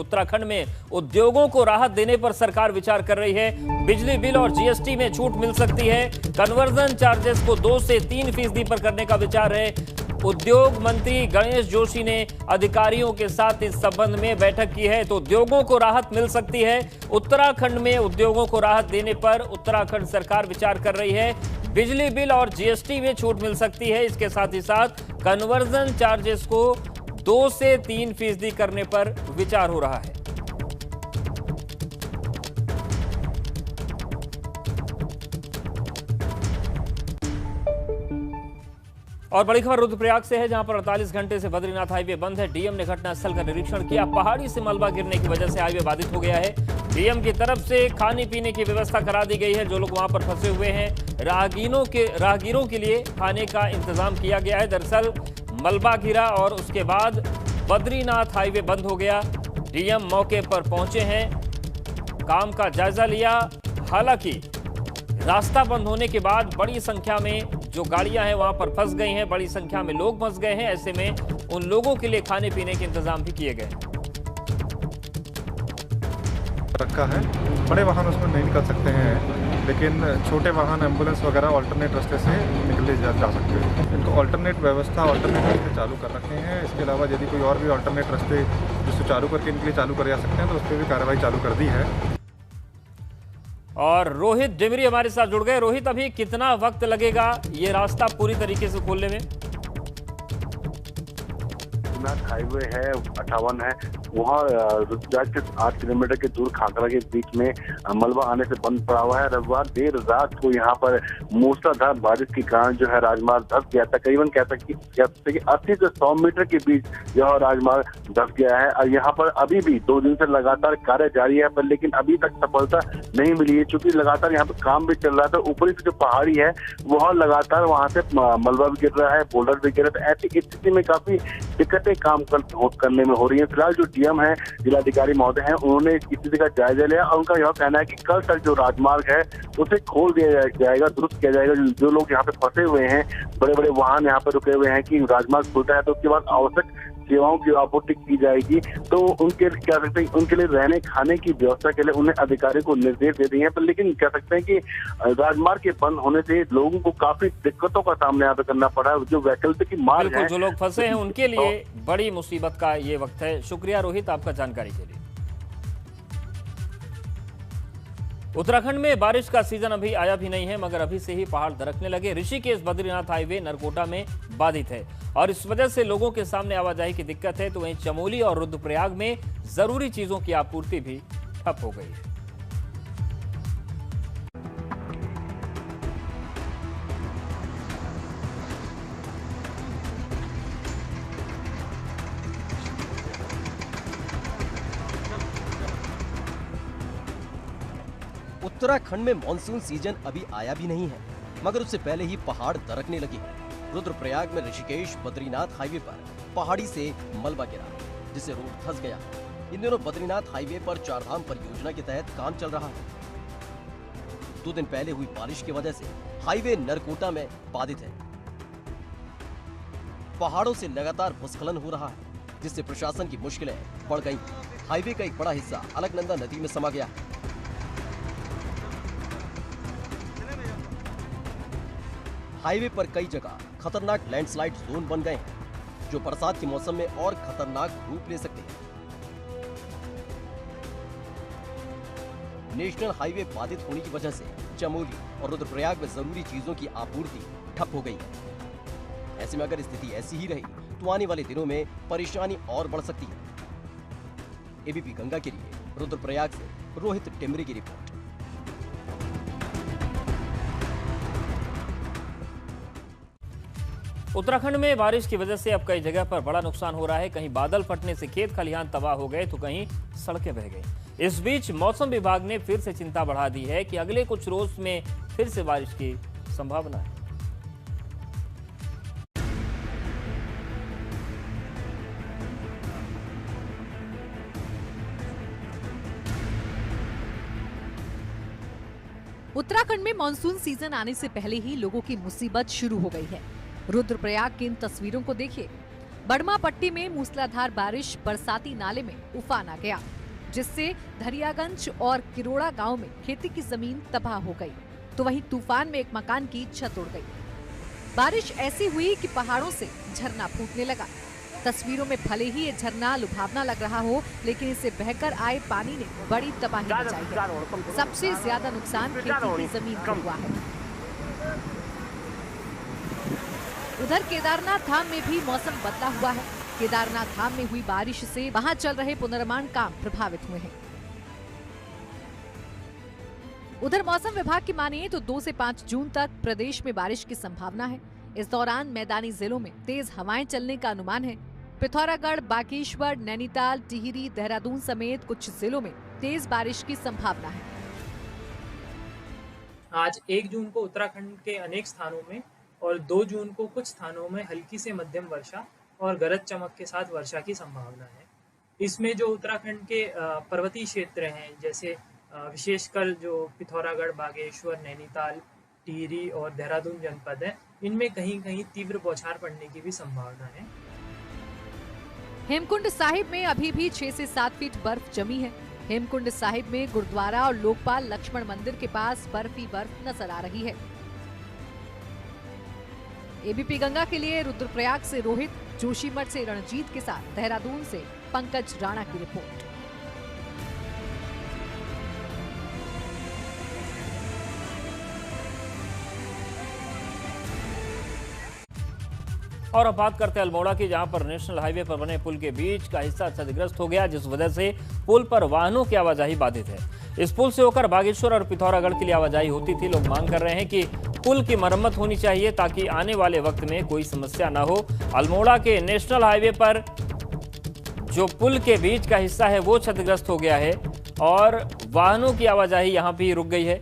उत्तराखंड में उद्योगों को राहत देने पर सरकार विचार कर रही है। बिजली बिल और जीएसटी में छूट मिल सकती है। कन्वर्जन चार्जेस को 2 से 3% पर करने का विचार है। उद्योग मंत्री गणेश जोशी ने अधिकारियों के साथ इस संबंध में बैठक की है, तो उद्योगों को राहत मिल सकती है। उत्तराखंड में उद्योगों को राहत देने पर उत्तराखंड सरकार विचार कर रही है। बिजली बिल और जीएसटी में छूट मिल सकती है। इसके साथ ही साथ कन्वर्जन चार्जेस को 2 से 3% करने पर विचार हो रहा है। और बड़ी खबर रुद्रप्रयाग से है, जहां पर 48 घंटे से बद्रीनाथ हाईवे बंद है। डीएम ने घटनास्थल का निरीक्षण किया। पहाड़ी से मलबा गिरने की वजह से हाईवे बाधित हो गया है। डीएम की तरफ से खाने पीने की व्यवस्था करा दी गई है। जो लोग वहां पर फंसे हुए हैं, राहगीरों के लिए खाने का इंतजाम किया गया है। दरअसल मलबा गिरा और उसके बाद बद्रीनाथ हाईवे बंद हो गया। डीएम मौके पर पहुंचे हैं, काम का जायजा लिया। हालांकि रास्ता बंद होने के बाद बड़ी संख्या में जो गाड़ियां हैं वहां पर फंस गई हैं, बड़ी संख्या में लोग फंस गए हैं। ऐसे में उन लोगों के लिए खाने पीने के इंतजाम भी किए गए रखा है। बड़े वाहन उसमें नहीं निकल सकते हैं, लेकिन छोटे वाहन, एम्बुलेंस वगैरह अल्टरनेट रास्ते से निकले जा सकते हैं। इनको अल्टरनेट व्यवस्था, अल्टरनेट रास्ते चालू कर रखे हैं। इसके अलावा यदि कोई और भी अल्टरनेट रास्ते जो सुचारू करके इनके लिए चालू करे जा सकते हैं, तो उस पर भी कार्रवाई चालू कर दी है। और रोहित डिमरी हमारे साथ जुड़ गए। रोहित, अभी कितना वक्त लगेगा ये रास्ता पूरी तरीके से खोलने में? हाईवे है 58 है, वहाँ रुद्रप्रयाग से 8 किलोमीटर के दूर खाकरा के बीच में मलबा आने से बंद पड़ा हुआ है। रविवार देर रात को यहाँ पर मूसलाधार बारिश के कारण जो है राजमार्ग धंस गया। तकरीबन कह सकते कि 80 से 100 मीटर के बीच यह राजमार्ग धंस गया है। और यहाँ पर अभी भी 2 दिन से लगातार कार्य जारी है, पर लेकिन अभी तक सफलता नहीं मिली है, क्योंकि लगातार यहाँ पर काम भी चल रहा था। ऊपरी से जो पहाड़ी है वह लगातार वहाँ से मलबा भी गिर रहा है, बोल्डर भी गिर रहा है। ऐसी स्थिति में काफी दिक्कतें काम करने में हो रही है। फिलहाल जो डीएम है, जिलाधिकारी महोदय हैं, उन्होंने इस स्थिति का जायजा लिया और उनका यह कहना है कि कल तक जो राजमार्ग है उसे खोल दिया जाएगा, दुरुस्त किया जाएगा। जो लोग यहाँ पे फंसे हुए हैं, बड़े बड़े वाहन यहाँ पे रुके हुए हैं, कि राजमार्ग खुलता है तो उसके बाद आवश्यक सेवाओं की आपूर्ति की जाएगी। तो उनके क्या सकते हैं, उनके लिए रहने खाने की व्यवस्था के लिए उन्हें अधिकारी को निर्देश दे दिए हैं। पर लेकिन कह सकते हैं कि राजमार्ग के बंद होने से लोगों को काफी दिक्कतों का सामना यहाँ पे करना पड़ा है। जो वैकल्पिक मार्ग है, जो लोग फंसे हैं उनके लिए बड़ी मुसीबत का ये वक्त है। शुक्रिया रोहित आपका जानकारी के लिए। उत्तराखंड में बारिश का सीजन अभी आया भी नहीं है, मगर अभी से ही पहाड़ दरकने लगे। ऋषिकेश बद्रीनाथ हाईवे नरकोटा में बाधित है और इस वजह से लोगों के सामने आवाजाही की दिक्कत है। तो वहीं चमोली और रुद्रप्रयाग में जरूरी चीजों की आपूर्ति भी ठप हो गई है। उत्तराखंड में मॉनसून सीजन अभी आया भी नहीं है, मगर उससे पहले ही पहाड़ दरकने लगे। रुद्रप्रयाग में ऋषिकेश बद्रीनाथ हाईवे पर पहाड़ी से मलबा गिरा, जिससे रोड धंस गया। इन दिनों बद्रीनाथ हाईवे पर चारधाम परियोजना के तहत काम चल रहा है। 2 दिन पहले हुई बारिश की वजह से हाईवे नरकोटा में बाधित है। पहाड़ों से लगातार भूस्खलन हो रहा है, जिससे प्रशासन की मुश्किलें बढ़ गई। हाईवे का एक बड़ा हिस्सा अलकनंदा नदी में समा गया है। हाईवे पर कई जगह खतरनाक लैंडस्लाइड जोन बन गए हैं, जो बरसात के मौसम में और खतरनाक रूप ले सकते हैं। नेशनल हाईवे बाधित होने की वजह से चमोली और रुद्रप्रयाग में जरूरी चीजों की आपूर्ति ठप हो गई है। ऐसे में अगर स्थिति ऐसी ही रही तो आने वाले दिनों में परेशानी और बढ़ सकती है। एबीपी गंगा के लिए रुद्रप्रयाग से रोहित टिमरी की रिपोर्ट। उत्तराखंड में बारिश की वजह से अब कई जगह पर बड़ा नुकसान हो रहा है। कहीं बादल फटने से खेत खलिहान तबाह हो गए, तो कहीं सड़कें बह गई। इस बीच मौसम विभाग ने फिर से चिंता बढ़ा दी है कि अगले कुछ रोज में फिर से बारिश की संभावना है। उत्तराखंड में मानसून सीजन आने से पहले ही लोगों की मुसीबत शुरू हो गई है। रुद्रप्रयाग की इन तस्वीरों को देखिए। बड़मा पट्टी में मूसलाधार बारिश बरसाती नाले में उफान आ गया, जिससे धरियागंज और किरोड़ा गांव में खेती की जमीन तबाह हो गई, तो वहीं तूफान में एक मकान की छत उड़ गई। बारिश ऐसी हुई कि पहाड़ों से झरना फूटने लगा। तस्वीरों में भले ही ये झरना लुभावना लग रहा हो, लेकिन इससे बहकर आए पानी ने बड़ी तबाही मचाई है। सबसे ज्यादा नुकसान खेती की जमीन को हुआ है। उधर केदारनाथ धाम में भी मौसम बदला हुआ है। केदारनाथ धाम में हुई बारिश से वहां चल रहे पुनर्निर्माण काम प्रभावित हुए हैं। उधर मौसम विभाग की मानिए तो 2 से 5 जून तक प्रदेश में बारिश की संभावना है। इस दौरान मैदानी जिलों में तेज हवाएं चलने का अनुमान है। पिथौरागढ़, बागेश्वर, नैनीताल, टिहरी, देहरादून समेत कुछ जिलों में तेज बारिश की संभावना है। आज 1 जून को उत्तराखंड के अनेक स्थानों में और 2 जून को कुछ स्थानों में हल्की से मध्यम वर्षा और गरज चमक के साथ वर्षा की संभावना है। इसमें जो उत्तराखंड के पर्वतीय क्षेत्र हैं, जैसे विशेषकर जो पिथौरागढ़, बागेश्वर, नैनीताल, टिहरी और देहरादून जनपद है, इनमें कहीं कहीं तीव्र बौछार पड़ने की भी संभावना है। हेमकुंड साहिब में अभी भी 6 से 7 फीट बर्फ जमी है। हेमकुंड साहिब में गुरुद्वारा और लोकपाल लक्ष्मण मंदिर के पास बर्फ ही बर्फ नजर आ रही है। एबीपी गंगा के लिए रुद्रप्रयाग से रोहित, जोशीमठ से रणजीत के साथ देहरादून से पंकज राणा की रिपोर्ट। और अब बात करते हैं अल्मोड़ा की, जहां पर नेशनल हाईवे पर बने पुल के बीच का हिस्सा क्षतिग्रस्त हो गया, जिस वजह से पुल पर वाहनों की आवाजाही बाधित है। इस पुल से होकर बागेश्वर और पिथौरागढ़ के लिए आवाजाही होती थी। लोग मांग कर रहे हैं कि पुल की मरम्मत होनी चाहिए ताकि आने वाले वक्त में कोई समस्या न हो। अल्मोड़ा के नेशनल हाईवे पर जो पुल के बीच का हिस्सा है वो क्षतिग्रस्त हो गया है और वाहनों की आवाजाही यहाँ भी रुक गई है।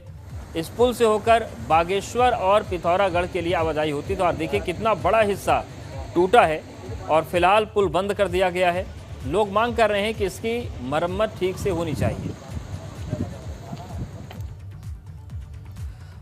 इस पुल से होकर बागेश्वर और पिथौरागढ़ के लिए आवाजाही होती तो, और देखिए कितना बड़ा हिस्सा टूटा है और फिलहाल पुल बंद कर दिया गया है। लोग मांग कर रहे हैं कि इसकी मरम्मत ठीक से होनी चाहिए।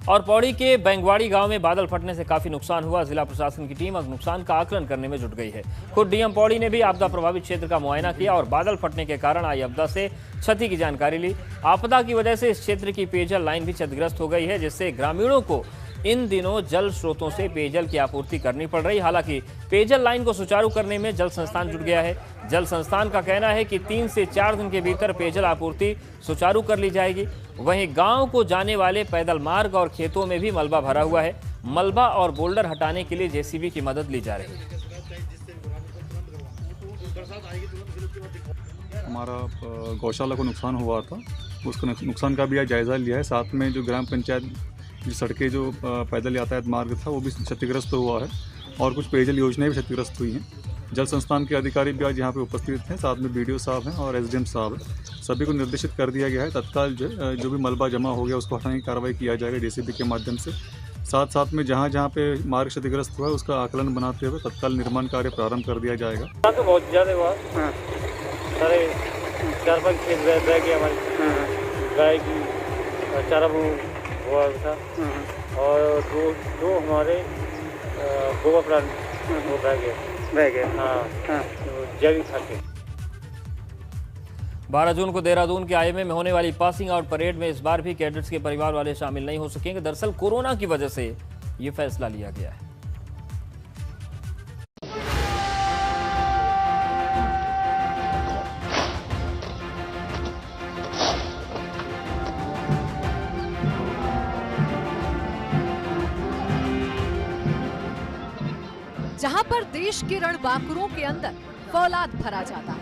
और पौड़ी के बैंगवाड़ी गांव में बादल फटने से काफी नुकसान हुआ। जिला प्रशासन की टीम अब नुकसान का आकलन करने में जुट गई है। खुद डीएम पौड़ी ने भी आपदा प्रभावित क्षेत्र का मुआयना किया और बादल फटने के कारण आई आपदा से क्षति की जानकारी ली। आपदा की वजह से इस क्षेत्र की पेयजल लाइन भी क्षतिग्रस्त हो गई है, जिससे ग्रामीणों को इन दिनों जल स्रोतों से पेयजल की आपूर्ति करनी पड़ रही। हालांकि पेयजल लाइन को सुचारू करने में जल संस्थान जुट गया है। जल संस्थान का कहना है कि 3 से 4 दिन के भीतर पेयजल आपूर्ति सुचारू कर ली जाएगी। वहीं गांव को जाने वाले पैदल मार्ग और खेतों में भी मलबा भरा हुआ है। मलबा और बोल्डर हटाने के लिए जेसीबी की मदद ली जा रही है। हमारा गौशाला को नुकसान हुआ था, उसको नुकसान का भी जायजा लिया है। साथ में जो ग्राम पंचायत जो सड़कें जो पैदल यातायात मार्ग था वो भी क्षतिग्रस्त हुआ है और कुछ पेयजल योजनाएं भी क्षतिग्रस्त हुई हैं। जल संस्थान के अधिकारी भी आज यहाँ पे उपस्थित हैं, साथ में बीडीओ साहब हैं और एसडीएम साहब हैं। सभी को निर्देशित कर दिया गया है तत्काल जो भी मलबा जमा हो गया उसको हटाने की कार्रवाई किया जाएगा जेसीबी के माध्यम से। साथ साथ में जहाँ जहाँ पे मार्ग क्षतिग्रस्त हुआ है उसका आकलन बनाते हुए तत्काल निर्माण कार्य प्रारंभ कर दिया जाएगा। तो बहुत ज़्यादा हुआ, सारे 4-5 खेत रह गए हमारी गाय की चारा हुआ था और दो हमारे गोबर प्लांट वो बह गए। हाँ, जैविक खाद। 12 जून को देहरादून के आईएमए में होने वाली पासिंग आउट परेड में इस बार भी कैडेट्स के परिवार वाले शामिल नहीं हो सकेंगे। दरअसल कोरोना की वजह से ये फैसला लिया गया है। जहां पर देश के रणबांकुरों के अंदर फौलाद भरा जाता है,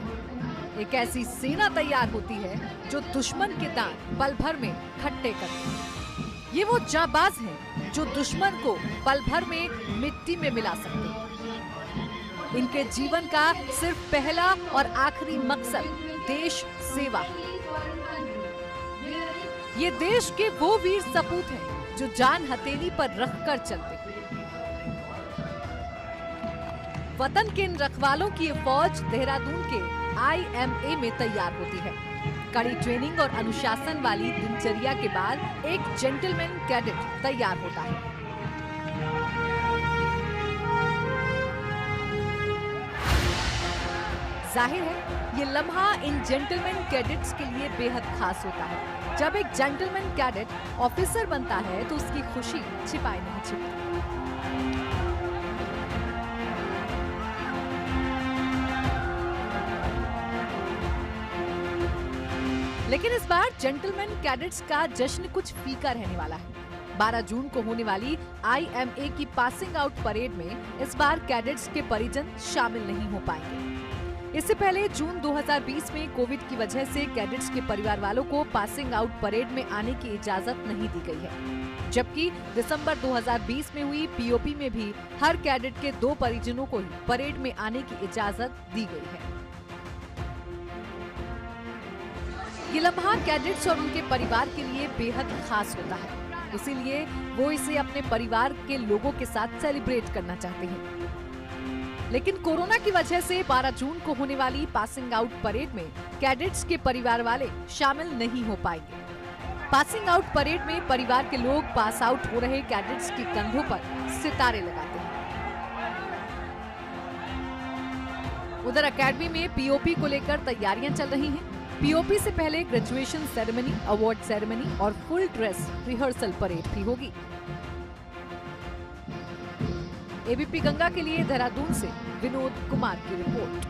एक ऐसी सेना तैयार होती है जो दुश्मन के दांत पल भर में खट्टे करती है। ये वो जाबाज हैं जो दुश्मन को पल भर में मिट्टी में मिला सकते हैं। इनके जीवन का सिर्फ पहला और आखिरी मकसद देश सेवा है। ये देश के वो वीर सपूत हैं जो जान हथेली पर रखकर चलते हैं। वतन के इन रखवालों की ये फौज देहरादून के आईएमए में तैयार होती है। कड़ी ट्रेनिंग और अनुशासन वाली दिनचर्या के बाद एक जेंटलमैन कैडेट तैयार होता है। जाहिर है ये लम्हा इन जेंटलमैन कैडेट्स के लिए बेहद खास होता है। जब एक जेंटलमैन कैडेट ऑफिसर बनता है तो उसकी खुशी छिपाई नहीं छिपती। लेकिन इस बार जेंटलमैन कैडेट्स का जश्न कुछ फीका रहने वाला है। 12 जून को होने वाली IMA की पासिंग आउट परेड में इस बार कैडेट्स के परिजन शामिल नहीं हो पाएंगे। इससे पहले जून 2020 में कोविड की वजह से कैडेट्स के परिवार वालों को पासिंग आउट परेड में आने की इजाजत नहीं दी गई है, जबकि दिसंबर 2020 में हुई POP में भी हर कैडेट के 2 परिजनों को ही परेड में आने की इजाजत दी गई है। ये लम्हा कैडेट्स और उनके परिवार के लिए बेहद खास होता है, इसीलिए वो इसे अपने परिवार के लोगों के साथ सेलिब्रेट करना चाहते हैं। लेकिन कोरोना की वजह से 12 जून को होने वाली पासिंग आउट परेड में कैडेट्स के परिवार वाले शामिल नहीं हो पाएंगे। पासिंग आउट परेड में परिवार के लोग पास आउट हो रहे कैडेट्स के कंधों पर सितारे लगाते हैं। उधर अकेडमी में POP को लेकर तैयारियां चल रही हैं। POP से पहले ग्रेजुएशन सेरेमनी, अवार्ड सेरेमनी और फुल ड्रेस रिहर्सल परेड भी होगी। ABP गंगा के लिए देहरादून से विनोद कुमार की रिपोर्ट।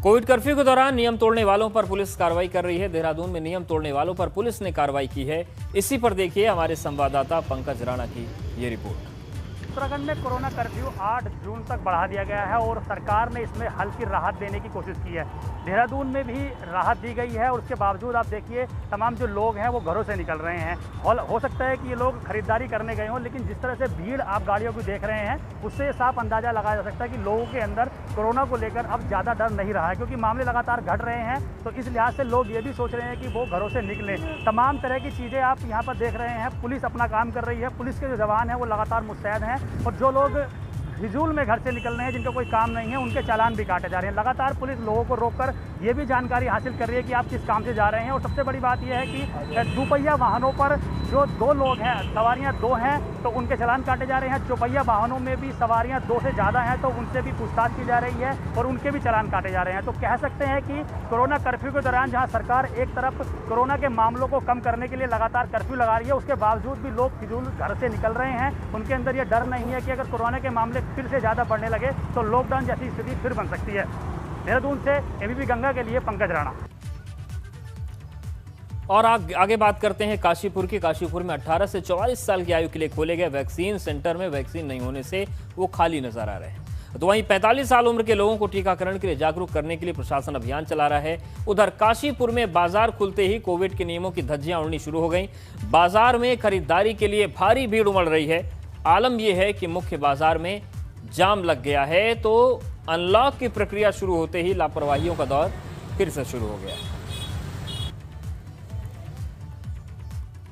कोविड कर्फ्यू के दौरान नियम तोड़ने वालों पर पुलिस कार्रवाई कर रही है। देहरादून में नियम तोड़ने वालों पर पुलिस ने कार्रवाई की है। इसी पर देखिए हमारे संवाददाता पंकज राणा की ये रिपोर्ट। उत्तराखंड में कोरोना कर्फ्यू 8 जून तक बढ़ा दिया गया है और सरकार ने इसमें हल्की राहत देने की कोशिश की है। देहरादून में भी राहत दी गई है और उसके बावजूद आप देखिए तमाम जो लोग हैं वो घरों से निकल रहे हैं। हो सकता है कि ये लोग खरीदारी करने गए हों, लेकिन जिस तरह से भीड़ आप गाड़ियों की देख रहे हैं उससे साफ अंदाजा लगाया जा सकता है कि लोगों के अंदर कोरोना को लेकर अब ज़्यादा डर नहीं रहा है, क्योंकि मामले लगातार घट रहे हैं। तो इस लिहाज से लोग ये भी सोच रहे हैं कि वो घरों से निकलें। तमाम तरह की चीज़ें आप यहाँ पर देख रहे हैं। पुलिस अपना काम कर रही है। पुलिस के जो जवान हैं वो लगातार मुस्तैद हैं और जो लोग फिजूल में घर से निकल रहे हैं, जिनका कोई काम नहीं है, उनके चालान भी काटे जा रहे हैं। लगातार पुलिस लोगों को रोककर ये भी जानकारी हासिल कर रही है कि आप किस काम से जा रहे हैं। और सबसे बड़ी बात यह है कि दुपहिया वाहनों पर जो 2 लोग हैं, सवारियां 2 हैं, तो उनके चालान काटे जा रहे हैं। चौपहिया वाहनों में भी सवारियां 2 से ज़्यादा हैं तो उनसे भी पूछताछ की जा रही है और उनके भी चालान काटे जा रहे हैं। तो कह सकते हैं कि कोरोना कर्फ्यू के दौरान जहाँ सरकार एक तरफ कोरोना के मामलों को कम करने के लिए लगातार कर्फ्यू लगा रही है, उसके बावजूद भी लोग फिजूल घर से निकल रहे हैं। उनके अंदर ये डर नहीं है कि अगर कोरोना के मामले फिर से ज़्यादा बढ़ने लगे तो लॉकडाउन जैसी स्थिति फिर बन सकती है। देहरादून से ABP गंगा के लिए पंकज राणा। और आगे बात करते हैं काशीपुर की। काशीपुर में 18 से 44 साल की आयु के लिए खोले गए वैक्सीन सेंटर में वैक्सीन नहीं होने से वो खाली नजर आ रहे हैं। तो वहीं 45 साल उम्र के लोगों को टीकाकरण के लिए जागरूक करने के लिए प्रशासन अभियान चला रहा है। उधर काशीपुर में बाजार खुलते ही कोविड के नियमों की धज्जियां उड़नी शुरू हो गई। बाजार में खरीदारी के लिए भारी भीड़ उमड़ रही है। आलम यह है कि मुख्य बाजार में जाम लग गया है, तो अनलॉक की प्रक्रिया शुरू होते ही लापरवाहियों का दौर फिर से शुरू हो गया।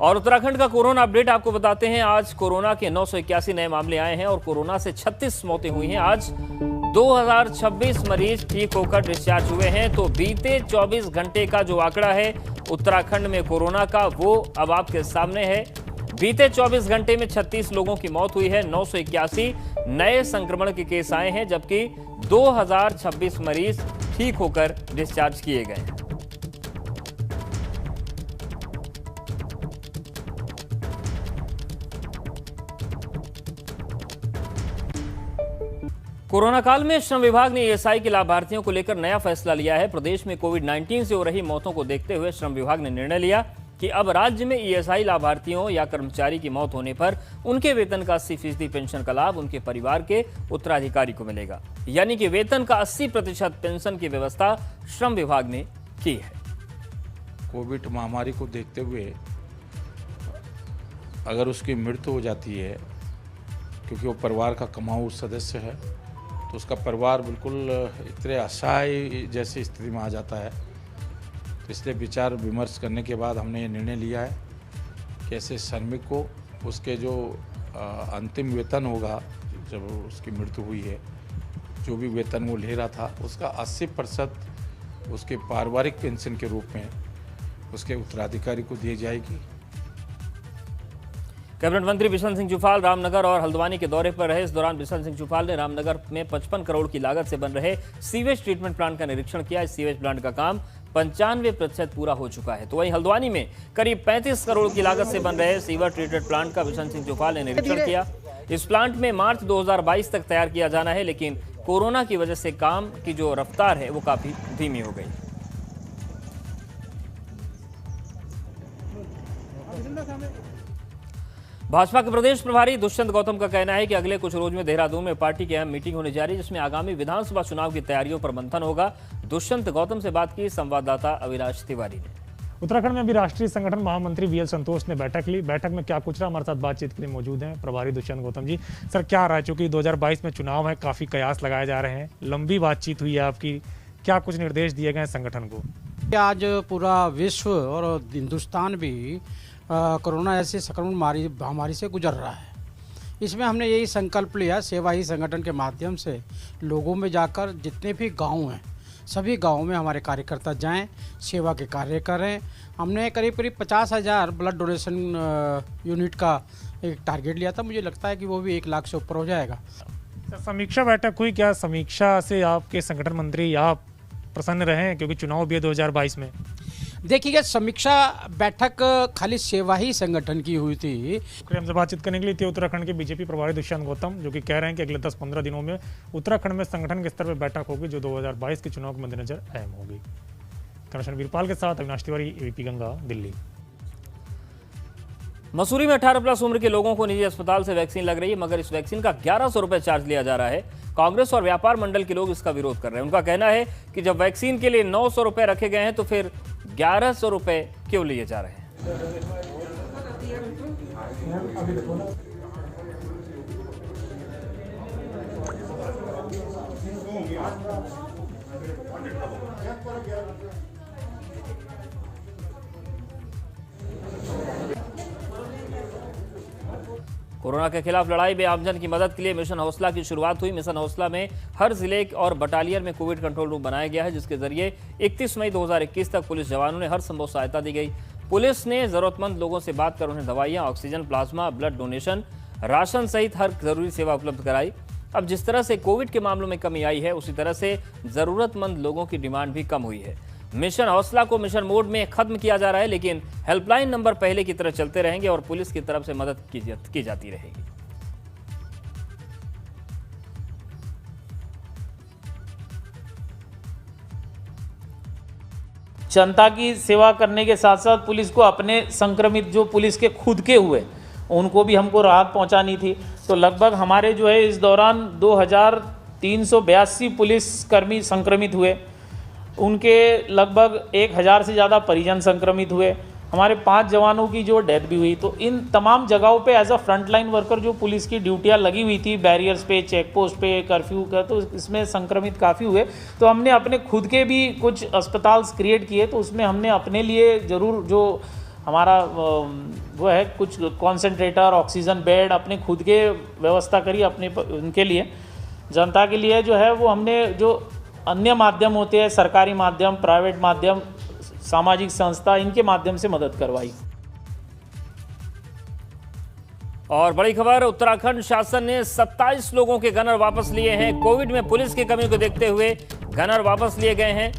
और उत्तराखंड का कोरोना अपडेट आपको बताते हैं। आज कोरोना के 981 नए मामले आए हैं और कोरोना से 36 मौतें हुई हैं। आज 2026 मरीज ठीक होकर डिस्चार्ज हुए हैं। तो बीते 24 घंटे का जो आंकड़ा है उत्तराखंड में कोरोना का, वो अब आपके सामने है। बीते 24 घंटे में 36 लोगों की मौत हुई है। 981 नए संक्रमण के केस आए हैं, जबकि 2026 मरीज ठीक होकर डिस्चार्ज किए गए हैं। कोरोना काल में श्रम विभाग ने ESI के लाभार्थियों को लेकर नया फैसला लिया है। प्रदेश में कोविड-19 से हो रही मौतों को देखते हुए श्रम विभाग ने निर्णय लिया कि अब राज्य में ESI लाभार्थियों या कर्मचारी की मौत होने पर उनके वेतन का 80% पेंशन का लाभ उनके परिवार के उत्तराधिकारी को मिलेगा। यानी कि वेतन का 80% पेंशन की व्यवस्था श्रम विभाग ने की है। कोविड महामारी को देखते हुए अगर उसकी मृत्यु हो जाती है, क्योंकि वो परिवार का कमाऊ सदस्य है, तो उसका परिवार बिल्कुल इतने असहाय जैसी स्थिति में आ जाता है। तो इसलिए विचार विमर्श करने के बाद हमने ये निर्णय लिया है कि ऐसे श्रमिक को उसके जो अंतिम वेतन होगा, जब उसकी मृत्यु हुई है, जो भी वेतन वो ले रहा था उसका 80% उसके पारिवारिक पेंशन के रूप में उसके उत्तराधिकारी को दी जाएगी कैबिनेट मंत्री बिशन सिंह चुफाल रामनगर और हल्द्वानी के दौरे पर रहे। इस दौरान बिशन सिंह चुफाल ने रामनगर में 55 करोड़ की लागत से बन रहे सीवेज ट्रीटमेंट प्लांट का निरीक्षण किया। इस सीवेज प्लांट का काम 95% पूरा हो चुका है। तो वहीं हल्द्वानी में करीब 35 करोड़ की लागत से बन रहे सीवर ट्रीटेड प्लांट का बिशन सिंह चुफाल ने निरीक्षण किया। इस प्लांट में मार्च 2022 तक तैयार किया जाना है, लेकिन कोरोना की वजह से काम की जो रफ्तार है वो काफी धीमी हो गई। भाजपा के प्रदेश प्रभारी दुष्यंत गौतम का कहना है कि अगले कुछ रोज में देहरादून में पार्टी की अहम मीटिंग होने जा रही है, जिसमें आगामी विधानसभा चुनाव की तैयारियों पर मंथन होगा। दुष्यंत गौतम से बात की संवाददाता अविनाश तिवारी ने। उत्तराखंड में अभी राष्ट्रीय संगठन महामंत्री वीएल संतोष ने बैठक ली। बैठक में क्या कुछ रहा, हमारे साथ बातचीत के लिए मौजूद हैं प्रभारी दुष्यंत गौतम जी। सर, क्या रहा है, चूंकि 2022 में चुनाव है, काफी कयास लगाए जा रहे हैं, लंबी बातचीत हुई है आपकी, क्या कुछ निर्देश दिए गए संगठन को? आज पूरा विश्व और हिंदुस्तान भी कोरोना ऐसी संक्रमण महामारी से गुजर रहा है। इसमें हमने यही संकल्प लिया, सेवा ही संगठन के माध्यम से लोगों में जाकर जितने भी गांव हैं सभी गांवों में हमारे कार्यकर्ता जाएं, सेवा के कार्य करें। हमने करीब 50,000 ब्लड डोनेशन यूनिट का एक टारगेट लिया था। मुझे लगता है कि वो भी 1 लाख से ऊपर हो जाएगा। समीक्षा बैठक हुई, क्या समीक्षा से आपके संगठन मंत्री आप प्रसन्न रहे हैं, क्योंकि चुनाव भी है 2022 में? देखिए, समीक्षा बैठक खाली सेवा ही संगठन की हुई थी। हमसे बातचीत करने के लिए थे उत्तराखंड के बीजेपी प्रभारी दुष्यंत गौतम, जो कि कह रहे हैं कि अगले 10-15 दिनों में उत्तराखंड में संगठन के स्तर पर बैठक होगी, जो 2022 के चुनाव के मद्देनजर अहम होगी। कमिश्नर वीरपाल के साथ अविनाश तिवारी, एबीपी गंगा, दिल्ली। मसूरी में 18+ उम्र के लोगों को निजी अस्पताल से वैक्सीन लग रही है, मगर इस वैक्सीन का 1100 रुपए चार्ज लिया जा रहा है। कांग्रेस और व्यापार मंडल के लोग इसका विरोध कर रहे हैं। उनका कहना है कि जब वैक्सीन के लिए 900 रुपए रखे गए हैं तो फिर 1100 रुपए क्यों लिए जा रहे हैं? कोरोना के खिलाफ लड़ाई में आमजन की मदद के लिए मिशन हौसला की शुरुआत हुई। मिशन हौसला में हर जिले और बटालियन में कोविड कंट्रोल रूम बनाया गया है, जिसके जरिए 31 मई 2021 तक पुलिस जवानों ने हर संभव सहायता दी गई। पुलिस ने जरूरतमंद लोगों से बात कर उन्हें दवाइयां, oxygen, plasma, blood donation, ration सहित हर जरूरी सेवा उपलब्ध कराई। अब जिस तरह से कोविड के मामलों में कमी आई है, उसी तरह से जरूरतमंद लोगों की डिमांड भी कम हुई है। मिशन हौसला को मिशन मोड में खत्म किया जा रहा है, लेकिन हेल्पलाइन नंबर पहले की तरह चलते रहेंगे और पुलिस की तरफ से मदद की जाती रहेगी। जनता की सेवा करने के साथ साथ पुलिस को अपने संक्रमित जो पुलिस के खुद के हुए उनको भी हमको राहत पहुंचानी थी। तो लगभग हमारे जो है इस दौरान 2382 पुलिसकर्मी संक्रमित हुए, उनके लगभग 1000 से ज़्यादा परिजन संक्रमित हुए, हमारे 5 जवानों की जो डेथ भी हुई। तो इन तमाम जगहों पे एज अ फ्रंटलाइन वर्कर जो पुलिस की ड्यूटियां लगी हुई थी, बैरियर्स पे, चेक पोस्ट पे, कर्फ्यू का, तो इसमें संक्रमित काफ़ी हुए। तो हमने अपने खुद के भी कुछ अस्पताल क्रिएट किए, तो उसमें हमने अपने लिए ज़रूर जो हमारा वो है कुछ कॉन्सेंट्रेटर, ऑक्सीजन बेड अपने खुद के व्यवस्था करी अपने उनके लिए। जनता के लिए जो है वो हमने जो अन्य माध्यम होते हैं, सरकारी माध्यम, प्राइवेट माध्यम, सामाजिक संस्था, इनके माध्यम से मदद करवाई। और बड़ी खबर, उत्तराखंड शासन ने 27 लोगों के गनर वापस लिए हैं। कोविड में पुलिस की कमी को देखते हुए गनर वापस लिए गए हैं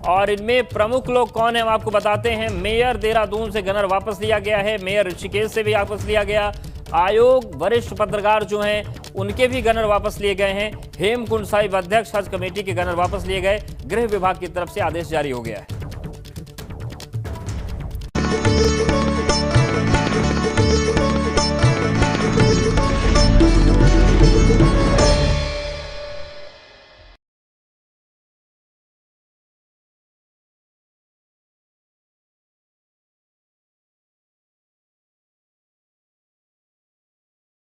और इनमें प्रमुख लोग कौन हैं हम आपको बताते हैं। मेयर देहरादून से गनर वापस लिया गया है, मेयर ऋषिकेश से भी वापस लिया गया, आयोग वरिष्ठ पत्रकार जो हैं उनके भी गनर वापस लिए गए हैं, हेमकुंड साहिब अध्यक्ष हज कमेटी के गनर वापस लिए गए। गृह विभाग की तरफ से आदेश जारी हो गया है।